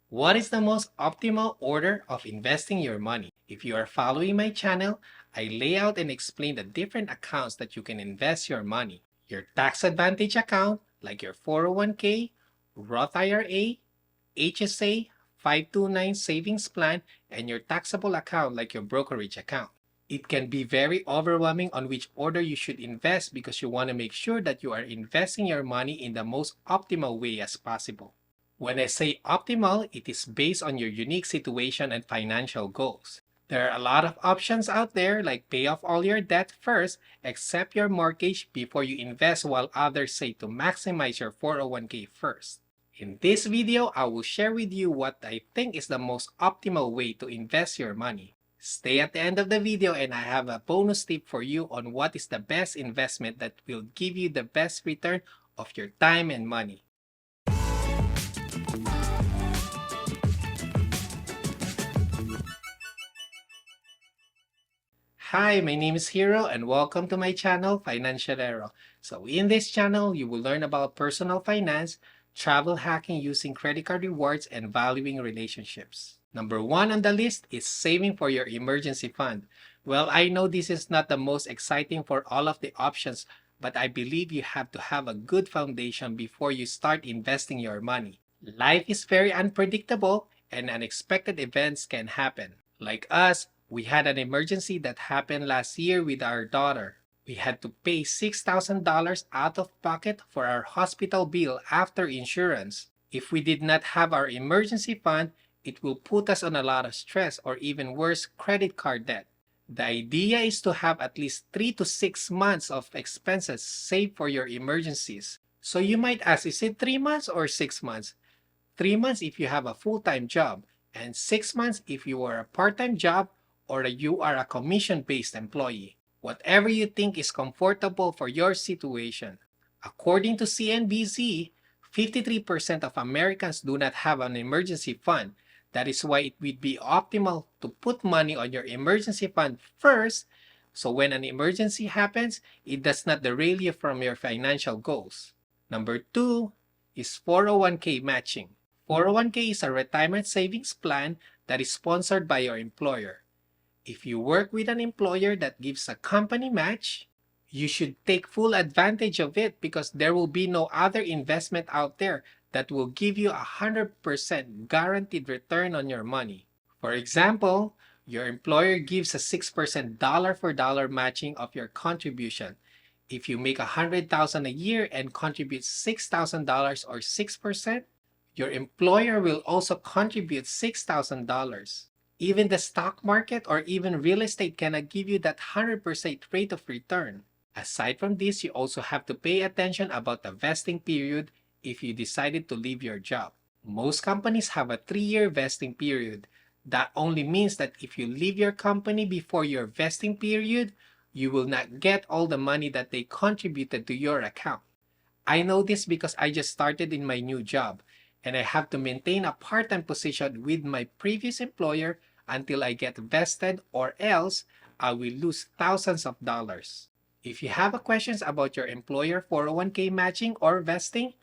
What is the most optimal order of investing your money? If you are following my channel, I lay out and explain the different accounts that you can invest your money. Your tax advantage account, like your 401k, Roth IRA, HSA, 529 savings plan, and your taxable account like your brokerage account. It can be very overwhelming on which order you should invest because you want to make sure that you are investing your money in the most optimal way as possible. When I say optimal, it is based on your unique situation and financial goals. There are a lot of options out there like pay off all your debt first, accept your mortgage before you invest, while others say to maximize your 401k first. In this video, I will share with you what I think is the most optimal way to invest your money. Stay at the end of the video and I have a bonus tip for you on what is the best investment that will give you the best return of your time and money. Hi, my name is Hero and welcome to my channel, Financial Hero. So in this channel, you will learn about personal finance, travel hacking using credit card rewards, and valuing relationships. Number one on the list is saving for your emergency fund. Well, I know this is not the most exciting for all of the options, but I believe you have to have a good foundation before you start investing your money. Life is very unpredictable and unexpected events can happen. Like us, we had an emergency that happened last year with our daughter. We had to pay $6,000 out of pocket for our hospital bill after insurance. If we did not have our emergency fund, it will put us on a lot of stress or even worse, credit card debt. The idea is to have at least 3 to 6 months of expenses saved for your emergencies. So you might ask, is it 3 months or 6 months? 3 months if you have a full-time job, and 6 months if you are a part-time job or you are a commission-based employee. Whatever you think is comfortable for your situation. According to CNBC, 53% of Americans do not have an emergency fund. That is why it would be optimal to put money on your emergency fund first, so when an emergency happens, it does not derail you from your financial goals. Number 2 is 401k matching. 401k is a retirement savings plan that is sponsored by your employer. If you work with an employer that gives a company match, you should take full advantage of it because there will be no other investment out there that will give you 100% guaranteed return on your money. For example, your employer gives a 6% dollar for dollar matching of your contribution. If you make $100,000 a year and contribute $6,000 or 6%, your employer will also contribute $6,000. Even the stock market or even real estate cannot give you that 100% rate of return. Aside from this, you also have to pay attention about the vesting period if you decided to leave your job. Most companies have a 3-year vesting period. That only means that if you leave your company before your vesting period, you will not get all the money that they contributed to your account. I know this because I just started in my new job, and I have to maintain a part-time position with my previous employer until I get vested, or else I will lose thousands of dollars. If you have questions about your employer 401k matching or vesting,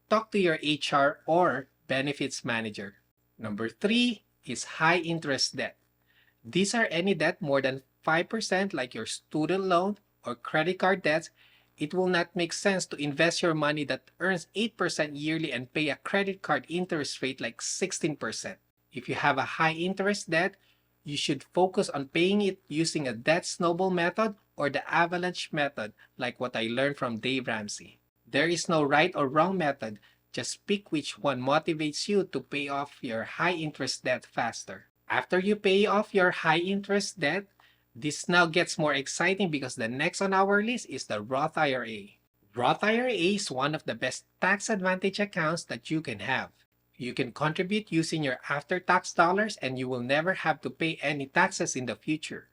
talk to your HR or benefits manager. Number 3 is high interest debt. These are any debt more than 5% like your student loan or credit card debts. It will not make sense to invest your money that earns 8% yearly and pay a credit card interest rate like 16%. If you have a high interest debt, you should focus on paying it using a debt snowball method or the avalanche method like what I learned from Dave Ramsey. There is no right or wrong method, just pick which one motivates you to pay off your high interest debt faster. After you pay off your high interest debt, this now gets more exciting because the next on our list is the Roth IRA. Roth IRA is one of the best tax advantage accounts that you can have. You can contribute using your after-tax dollars and you will never have to pay any taxes in the future.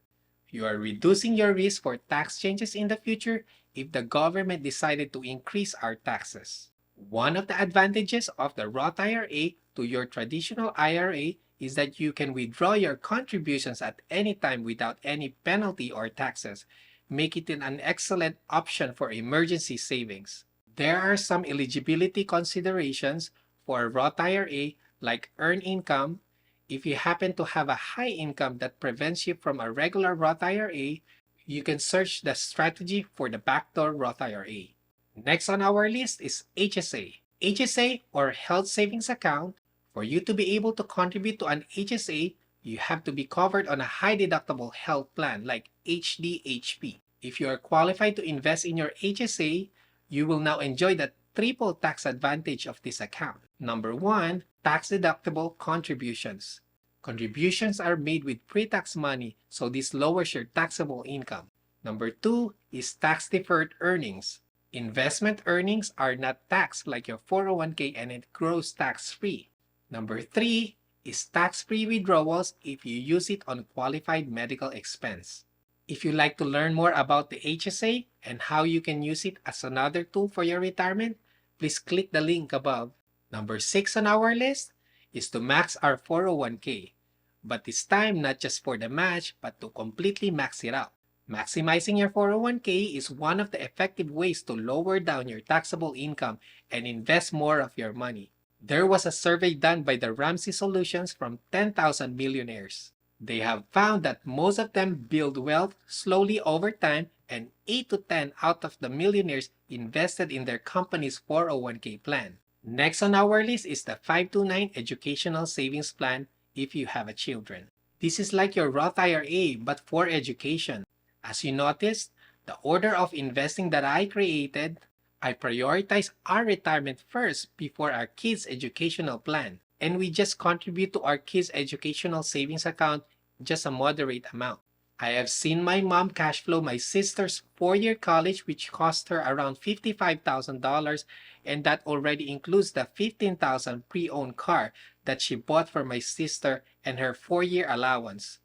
You are reducing your risk for tax changes in the future if the government decided to increase our taxes. One of the advantages of the Roth IRA to your traditional IRA is that you can withdraw your contributions at any time without any penalty or taxes, making it an excellent option for emergency savings. There are some eligibility considerations for a Roth IRA like earned income. If you happen to have a high income that prevents you from a regular Roth IRA, you can search the strategy for the backdoor Roth IRA. Next on our list is HSA. HSA, or Health Savings Account. For you to be able to contribute to an HSA, you have to be covered on a high deductible health plan like HDHP. If you are qualified to invest in your HSA, you will now enjoy the triple tax advantage of this account. Number one, tax deductible contributions. Contributions are made with pre-tax money, so this lowers your taxable income. Number two is tax deferred earnings. Investment earnings are not taxed like your 401k and it grows tax-free. Number three is tax-free withdrawals if you use it on qualified medical expense. If you'd like to learn more about the HSA and how you can use it as another tool for your retirement, please click the link above. Number 6 on our list is to max our 401k. But this time, not just for the match, but to completely max it out. Maximizing your 401k is one of the effective ways to lower down your taxable income and invest more of your money. There was a survey done by the Ramsey Solutions from 10,000 millionaires. They have found that most of them build wealth slowly over time, and 8 to 10 out of the millionaires invested in their company's 401k plan. Next on our list is the 529 Educational Savings Plan if you have a children. This is like your Roth IRA but for education. As you noticed, the order of investing that I created, I prioritize our retirement first before our kids' educational plan. And we just contribute to our kids' educational savings account just a moderate amount. I have seen my mom cash flow my sister's 4-year college, which cost her around $55,000, and that already includes the $15,000 pre-owned car that she bought for my sister and her 4-year allowance.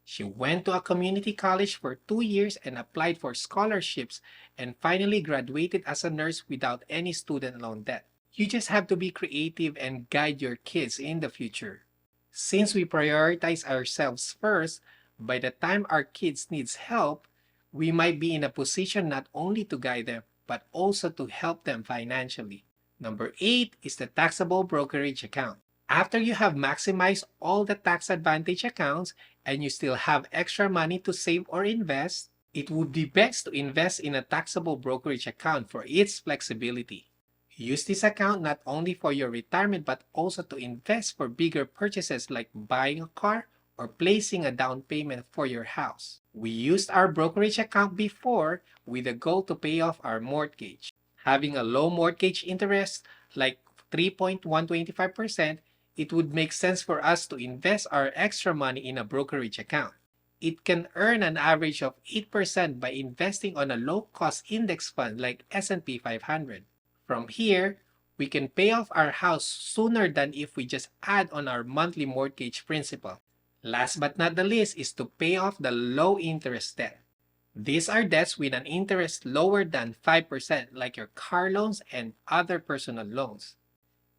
She went to a community college for 2 years and applied for scholarships and finally graduated as a nurse without any student loan debt. You just have to be creative and guide your kids in the future. Since we prioritize ourselves first, by the time our kids needs help, we might be in a position not only to guide them, but also to help them financially. Number 8 is the taxable brokerage account. After you have maximized all the tax advantage accounts and you still have extra money to save or invest, it would be best to invest in a taxable brokerage account for its flexibility. Use this account not only for your retirement but also to invest for bigger purchases like buying a car or placing a down payment for your house. We used our brokerage account before with the goal to pay off our mortgage. Having a low mortgage interest like 3.125%, it would make sense for us to invest our extra money in a brokerage account. It can earn an average of 8% by investing on a low-cost index fund like S&P 500. From here, we can pay off our house sooner than if we just add on our monthly mortgage principal. Last but not the least is to pay off the low-interest debt. These are debts with an interest lower than 5% like your car loans and other personal loans.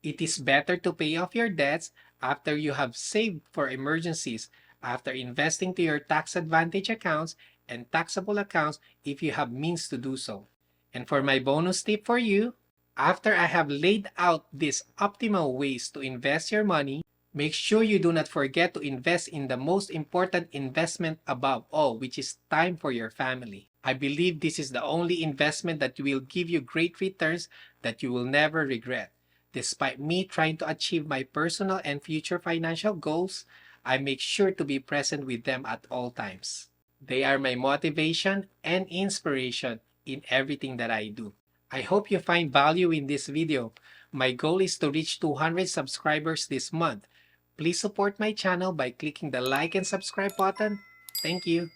It is better to pay off your debts after you have saved for emergencies, after investing to your tax advantage accounts and taxable accounts if you have means to do so. And for my bonus tip for you, after I have laid out these optimal ways to invest your money, make sure you do not forget to invest in the most important investment above all, which is time for your family. I believe this is the only investment that will give you great returns that you will never regret. Despite me trying to achieve my personal and future financial goals, I make sure to be present with them at all times. They are my motivation and inspiration in everything that I do. I hope you find value in this video. My goal is to reach 200 subscribers this month. Please support my channel by clicking the like and subscribe button. Thank you.